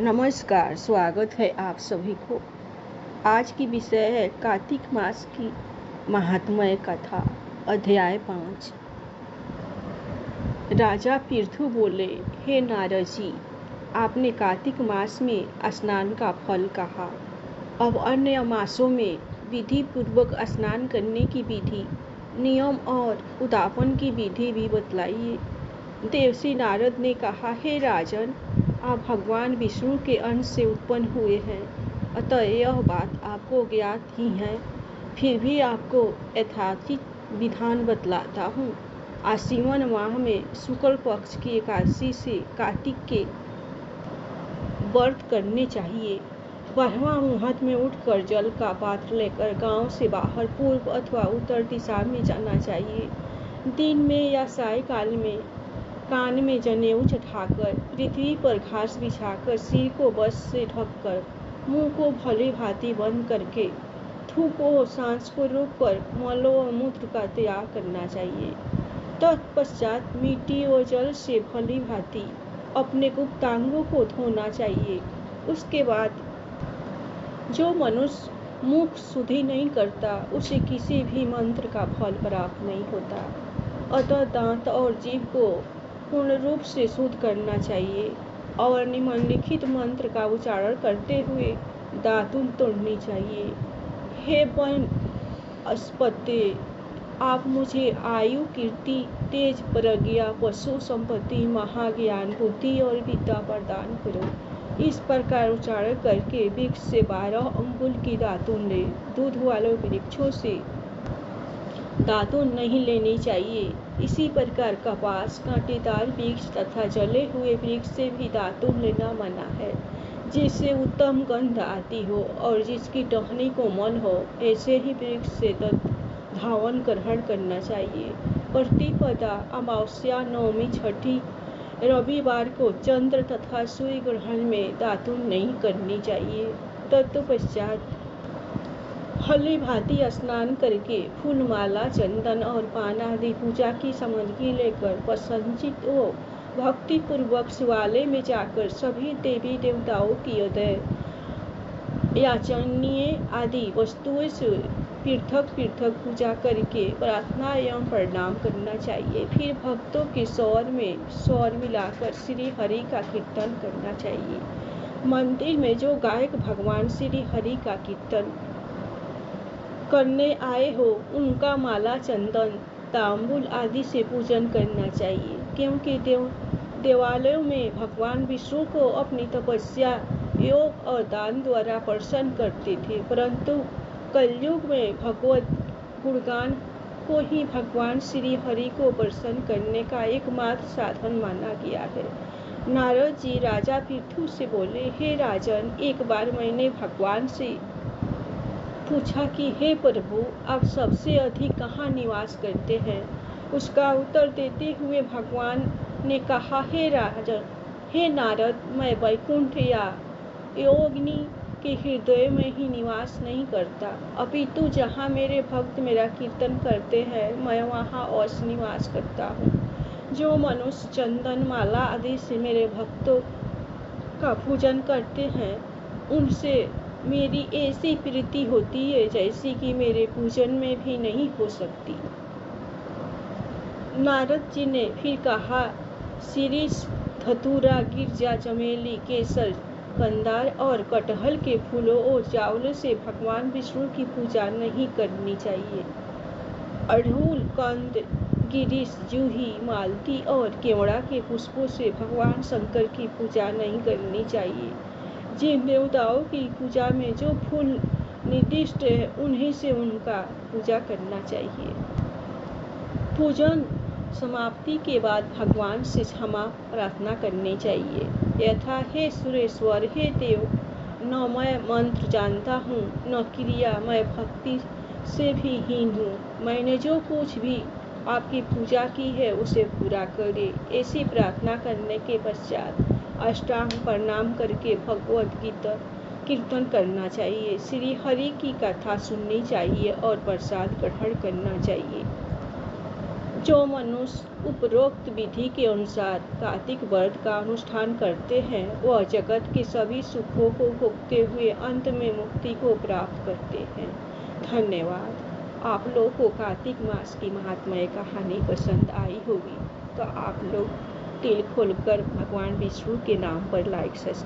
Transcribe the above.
नमस्कार, स्वागत है आप सभी को। आज की विषय है कार्तिक मास की महात्म्य कथा। अध्याय 5। राजा पृथु बोले, हे नारद जी, आपने कार्तिक मास में स्नान का फल कहा। अब अन्य मासों में विधि पूर्वक स्नान करने की विधि, नियम और उद्यापन की विधि भी बतलाइए। देवर्षि नारद ने कहा, हे राजन, आप भगवान विष्णु के अंश से उत्पन्न हुए हैं, अतः यह बात आपको ज्ञात ही है। फिर भी आपको यथाचित विधान बतलाता हूँ। आश्विन माह में शुक्ल पक्ष की एकादशी से कार्तिक के व्रत करने चाहिए। 12वां मुहूर्त में उठकर जल का पात्र लेकर गांव से बाहर पूर्व अथवा उत्तर दिशा में जाना चाहिए। दिन में या सायकाल में कान में जनेऊ चढ़ाकर, पृथ्वी पर घास बिछाकर, सिर को वस्त्र से ढककर, मुंह को भली भांति बंद करके, थूक और सांस को रोककर मल और मूत्र का त्याग करना चाहिए। तत्पश्चात मिट्टी और जल से भली भांति अपने गुप्तांगों को धोना चाहिए। उसके बाद जो मनुष्य मुख शुद्धि नहीं करता, उसे किसी भी मंत्र का फल प्राप्त नहीं होता। अतः दांत और जीभ को पूर्ण रूप से शुद्ध करना चाहिए और निम्नलिखित मंत्र का उच्चारण करते हुए दातुन तोड़नी चाहिए। हे वन अस्पत्य, आप मुझे आयु, कीर्ति, तेज, प्रज्ञा, पशु संपत्ति, महाज्ञान, बुद्धि और विद्या प्रदान करो। इस प्रकार उच्चारण करके वृक्ष से 12 अंगुल की दातुन ले। दूध वाले वृक्षों से दातुन नहीं लेनी चाहिए। इसी प्रकार कपास, कांटेदार वृक्ष तथा जले हुए वृक्ष से भी दातुन लेना मना है। जिससे उत्तम गंध आती हो और जिसकी टहनी कोमल हो, ऐसे ही वृक्ष से धावन ग्रहण करना चाहिए। प्रतिपदा, अमावस्या, नवमी, छठी, रविवार को चंद्र तथा सूर्य ग्रहण में दातुन नहीं करनी चाहिए। तत्पश्चात भली भांति स्नान करके फूलमाला, चंदन और पान आदि पूजा की सामग्री लेकर प्रसन्नचित्त व भक्ति पूर्वक शिवालय में जाकर सभी देवी देवताओं की हृदय, याचनीय आदि वस्तुओं से पृथक पृथक पूजा करके प्रार्थना एवं प्रणाम करना चाहिए। फिर भक्तों के स्वर में स्वर मिलाकर श्री हरि का कीर्तन करना चाहिए। मंदिर में जो गायक भगवान श्री हरि का कीर्तन करने आए हो, उनका माला, चंदन, तांबुल आदि से पूजन करना चाहिए, क्योंकि देवालयों में भगवान विष्णु को अपनी तपस्या, योग और दान द्वारा प्रसन्न करते थे। परंतु कलयुग में भगवत गुणगान को ही भगवान श्री हरि को प्रसन्न करने का एकमात्र साधन माना गया है। नारद जी राजा पृथु से बोले, हे राजन, एक बार मैंने भगवान से पूछा कि हे प्रभु, आप सबसे अधिक कहाँ निवास करते हैं। उसका उत्तर देते हुए भगवान ने कहा, हे नारद, मैं वैकुंठ या योगिनी के हृदय में ही निवास नहीं करता, अपितु जहाँ मेरे भक्त मेरा कीर्तन करते हैं, मैं वहाँ अवश्य निवास करता हूँ। जो मनुष्य चंदन, माला आदि से मेरे भक्तों का पूजन करते हैं, उनसे मेरी ऐसी प्रीति होती है जैसी कि मेरे पूजन में भी नहीं हो सकती। नारद जी ने फिर कहा, शिरीष, धतूरा, गिरजा, चमेली, केसर, कंदार और कटहल के फूलों और चावलों से भगवान विष्णु की पूजा नहीं करनी चाहिए। अड़हुल, कंद, गिरीश, जूही, मालती और केवड़ा के पुष्पों से भगवान शंकर की पूजा नहीं करनी चाहिए। जिन देवताओं की पूजा में जो फूल निर्दिष्ट है, उन्हीं से उनका पूजा करना चाहिए। पूजन समाप्ति के बाद भगवान से क्षमा प्रार्थना करनी चाहिए, यथा, हे सुरेश्वर, हे देव, न मैं मंत्र जानता हूँ, न क्रिया, मैं भक्ति से भी हीन हूँ। मैंने जो कुछ भी आपकी पूजा की है उसे पूरा करे। ऐसी प्रार्थना करने के पश्चात अष्टांग प्रणाम करके भगवद गीता कीर्तन करना चाहिए, श्री हरि की कथा सुननी चाहिए और प्रसाद ग्रहण करना चाहिए। जो मनुष्य उपरोक्त विधि के अनुसार कार्तिक व्रत का अनुष्ठान करते हैं वह जगत के सभी सुखों को भोगते हुए अंत में मुक्ति को प्राप्त करते हैं। धन्यवाद। आप लोगों को कार्तिक मास की महात्म्य कहानी पसंद आई होगी तो आप लोग दिल खोलकर भगवान विष्णु के नाम पर लाइक सब्सक्राइब